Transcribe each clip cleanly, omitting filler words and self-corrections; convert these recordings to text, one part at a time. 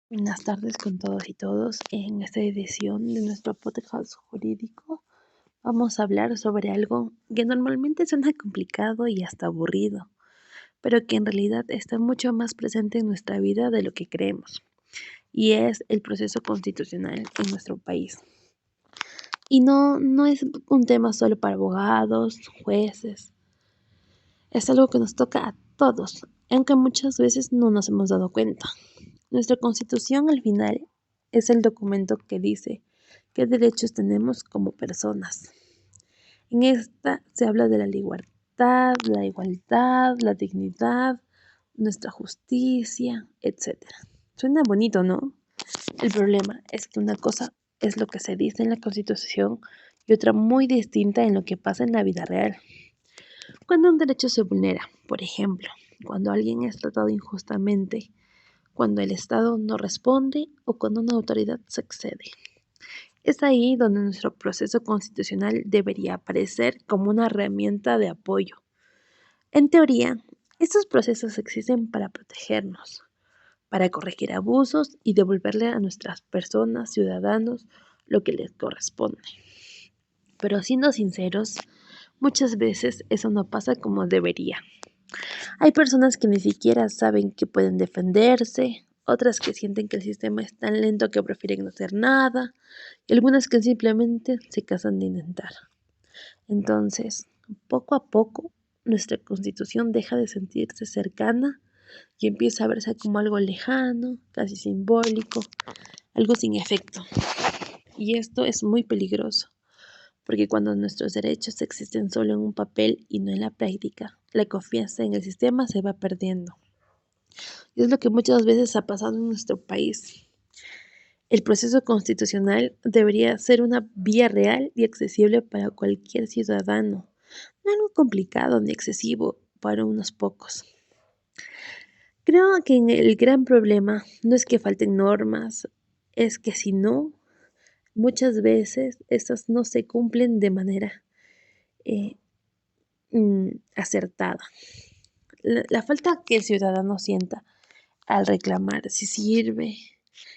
Buenas tardes con todos y todos. En esta edición de nuestro podcast jurídico vamos a hablar sobre algo que normalmente suena complicado y hasta aburrido, pero que en realidad está mucho más presente en nuestra vida de lo que creemos, y es el proceso constitucional en nuestro país. Y no es un tema solo para abogados, jueces, es algo que nos toca a todos, aunque muchas veces no nos hemos dado cuenta. Nuestra Constitución al final es el documento que dice qué derechos tenemos como personas. En esta se habla de la libertad, la igualdad, la dignidad, nuestra justicia, etc. Suena bonito, ¿no? El problema es que una cosa es lo que se dice en la Constitución y otra muy distinta en lo que pasa en la vida real. Cuando un derecho se vulnera, por ejemplo, cuando alguien es tratado injustamente, cuando el Estado no responde o cuando una autoridad se excede. Es ahí donde nuestro proceso constitucional debería aparecer como una herramienta de apoyo. En teoría, estos procesos existen para protegernos, para corregir abusos y devolverle a nuestras personas, ciudadanos, lo que les corresponde. Pero siendo sinceros, muchas veces eso no pasa como debería. Hay personas que ni siquiera saben que pueden defenderse, otras que sienten que el sistema es tan lento que prefieren no hacer nada, y algunas que simplemente se cansan de intentar. Entonces, poco a poco, nuestra constitución deja de sentirse cercana y empieza a verse como algo lejano, casi simbólico, algo sin efecto. Y esto es muy peligroso, porque cuando nuestros derechos existen solo en un papel y no en la práctica, la confianza en el sistema se va perdiendo. Y es lo que muchas veces ha pasado en nuestro país. El proceso constitucional debería ser una vía real y accesible para cualquier ciudadano, no algo complicado ni excesivo para unos pocos. Creo que el gran problema no es que falten normas, es que si no, muchas veces estas no se cumplen de manera eh, acertada. La falta que el ciudadano sienta al reclamar si sirve,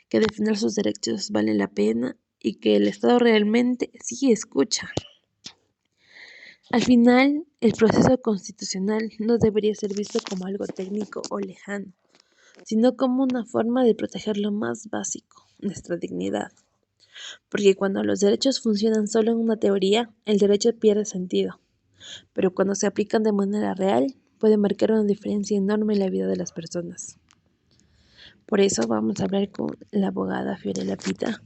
que defender sus derechos vale la pena y que el Estado realmente sí escucha. Al final, el proceso constitucional no debería ser visto como algo técnico o lejano, sino como una forma de proteger lo más básico, nuestra dignidad. Porque cuando los derechos funcionan solo en una teoría, el derecho pierde sentido. Pero cuando se aplican de manera real, puede marcar una diferencia enorme en la vida de las personas. Por eso vamos a hablar con la abogada Fiorella Pita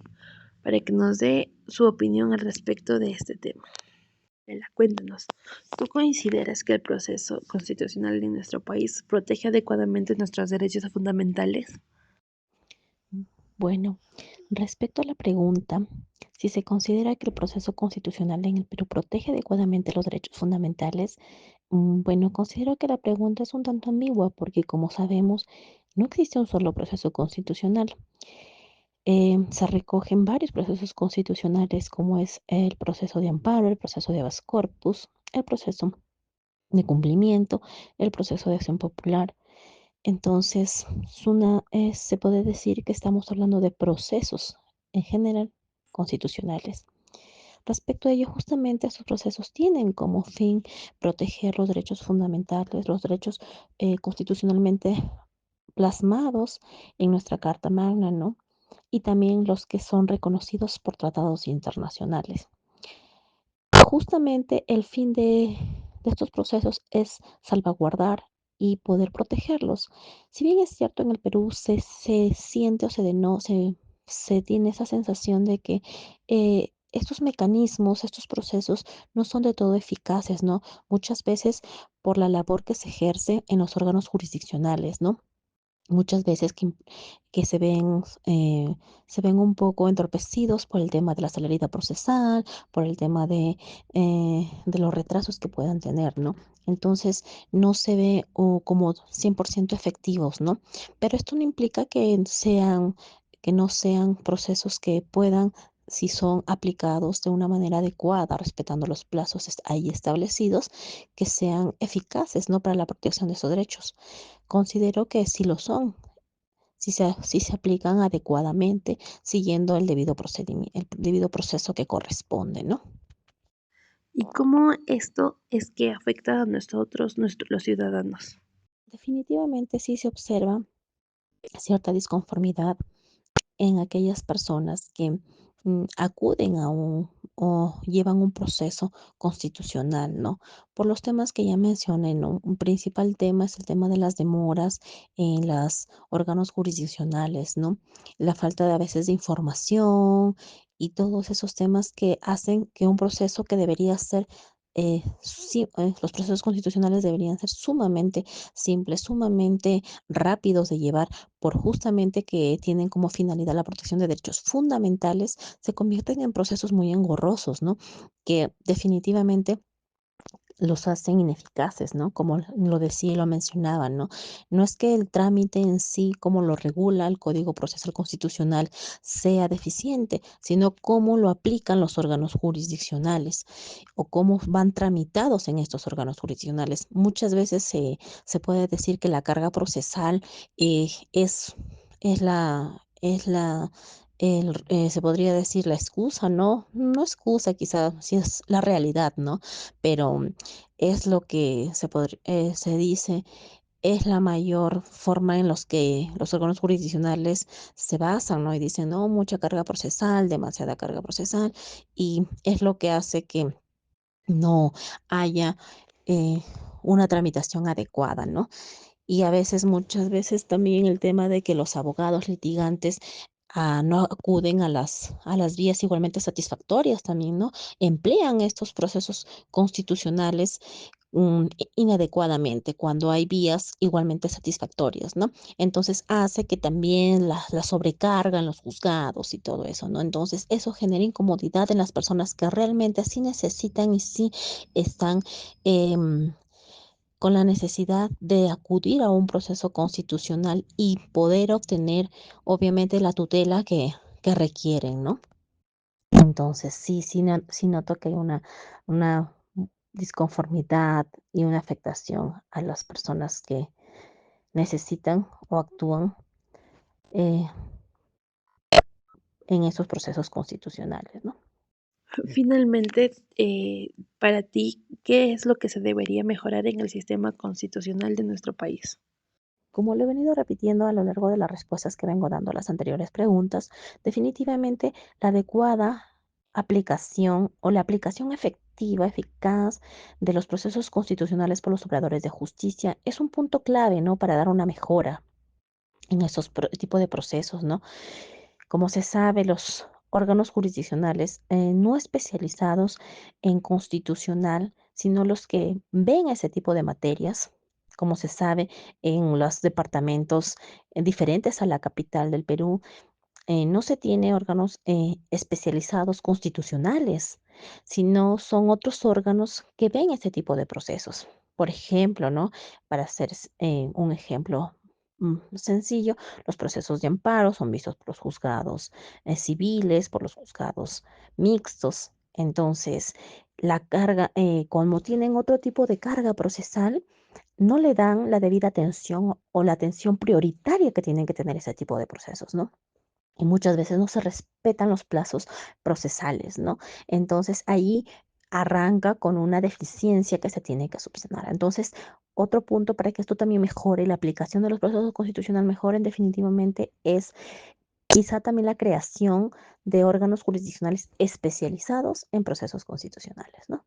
para que nos dé su opinión al respecto de este tema. Fiorella, cuéntanos, ¿tú consideras que el proceso constitucional de nuestro país protege adecuadamente nuestros derechos fundamentales? Bueno, respecto a la pregunta, si se considera que el proceso constitucional en el Perú protege adecuadamente los derechos fundamentales, bueno, considero que la pregunta es un tanto ambigua porque, como sabemos, no existe un solo proceso constitucional. Se recogen varios procesos constitucionales, como es el proceso de amparo, el proceso de habeas corpus, el proceso de cumplimiento, el proceso de acción popular. Entonces, se puede decir que estamos hablando de procesos en general constitucionales. Respecto a ello, justamente estos procesos tienen como fin proteger los derechos fundamentales, los derechos constitucionalmente plasmados en nuestra Carta Magna, ¿no? Y también los que son reconocidos por tratados internacionales. Justamente el fin de estos procesos es salvaguardar y poder protegerlos. Si bien es cierto, en el Perú se siente o se tiene esa sensación de que estos mecanismos, estos procesos no son de todo eficaces, ¿no? Muchas veces por la labor que se ejerce en los órganos jurisdiccionales, ¿no? Muchas veces que se ven un poco entorpecidos por el tema de la celeridad procesal, por el tema de los retrasos que puedan tener, ¿no? Entonces, no se ve como 100% efectivos, ¿no? Pero esto no implica que no sean procesos que puedan, si son aplicados de una manera adecuada, respetando los plazos ahí establecidos, que sean eficaces, ¿no? Para la protección de esos derechos. Considero que sí lo son. si se aplican adecuadamente, siguiendo el debido procedimiento, el debido proceso que corresponde, ¿no? ¿Y cómo esto es que afecta a nosotros, los ciudadanos? Definitivamente sí se observa cierta disconformidad en aquellas personas que acuden a un o llevan un proceso constitucional, ¿no? Por los temas que ya mencioné, ¿no? Un principal tema es el tema de las demoras en los órganos jurisdiccionales, ¿no? La falta de a veces de información y todos esos temas que hacen que un proceso que debería ser los procesos constitucionales deberían ser sumamente simples, sumamente rápidos de llevar, por justamente que tienen como finalidad la protección de derechos fundamentales, se convierten en procesos muy engorrosos, ¿no? Que definitivamente los hacen ineficaces, ¿no? Como lo decía y lo mencionaba, ¿no? No es que el trámite en sí, como lo regula el Código Procesal Constitucional, sea deficiente, sino cómo lo aplican los órganos jurisdiccionales o cómo van tramitados en estos órganos jurisdiccionales. Muchas veces se puede decir que la carga procesal es se podría decir la excusa, ¿no? No excusa, quizá, si es la realidad, ¿no? Pero es lo que se dice, es la mayor forma en los que los órganos jurisdiccionales se basan, ¿no? Y dicen, no, mucha carga procesal, demasiada carga procesal, y es lo que hace que no haya eh, una tramitación adecuada, ¿no? Y a veces, muchas veces también el tema de que los abogados litigantes no acuden a las vías igualmente satisfactorias también, ¿no? Emplean estos procesos constitucionales inadecuadamente cuando hay vías igualmente satisfactorias, ¿no? Entonces hace que también la sobrecargan los juzgados y todo eso, ¿no? Entonces eso genera incomodidad en las personas que realmente sí necesitan y sí están em, con la necesidad de acudir a un proceso constitucional y poder obtener, obviamente, la tutela que requieren, ¿no? Entonces, sí noto que hay una disconformidad y una afectación a las personas que necesitan o actúan eh, en esos procesos constitucionales, ¿no? Finalmente, para ti, ¿qué es lo que se debería mejorar en el sistema constitucional de nuestro país? Como lo he venido repitiendo a lo largo de las respuestas que vengo dando a las anteriores preguntas, definitivamente la adecuada aplicación o la aplicación efectiva, eficaz de los procesos constitucionales por los operadores de justicia es un punto clave, ¿no? Para dar una mejora en esos tipo de procesos, ¿no? Como se sabe, los órganos jurisdiccionales no especializados en constitucional, sino los que ven ese tipo de materias, como se sabe, en los departamentos diferentes a la capital del Perú, no se tiene órganos especializados constitucionales, sino son otros órganos que ven este tipo de procesos. Por ejemplo, ¿no? Para hacer un ejemplo sencillo, los procesos de amparo son vistos por los juzgados civiles, por los juzgados mixtos. Entonces, la carga, como tienen otro tipo de carga procesal, no le dan la debida atención o la atención prioritaria que tienen que tener ese tipo de procesos, ¿no? Y muchas veces no se respetan los plazos procesales, ¿no? Entonces ahí arranca con una deficiencia que se tiene que subsanar. Entonces, otro punto para que esto también mejore, la aplicación de los procesos constitucionales mejoren definitivamente es quizá también la creación de órganos jurisdiccionales especializados en procesos constitucionales, ¿no?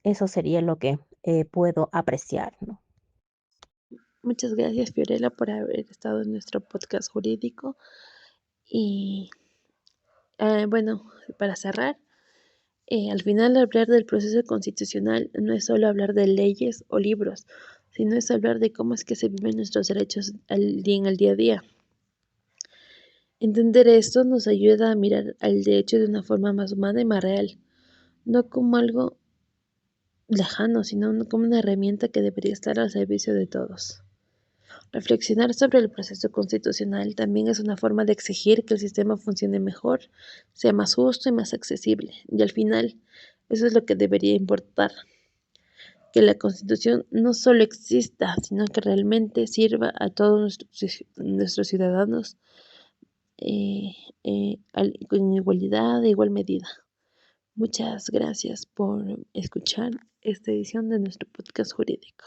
Eso sería lo que puedo apreciar, ¿no? Muchas gracias, Fiorella, por haber estado en nuestro podcast jurídico. Y bueno, para cerrar, al final hablar del proceso constitucional no es solo hablar de leyes o libros, sino es hablar de cómo es que se viven nuestros derechos en el día a día. Entender esto nos ayuda a mirar al derecho de una forma más humana y más real, no como algo lejano, sino como una herramienta que debería estar al servicio de todos. Reflexionar sobre el proceso constitucional también es una forma de exigir que el sistema funcione mejor, sea más justo y más accesible. Y al final, eso es lo que debería importar. que la Constitución no solo exista, sino que realmente sirva a todos nuestros ciudadanos con igualdad, de igual medida. Muchas gracias por escuchar esta edición de nuestro podcast jurídico.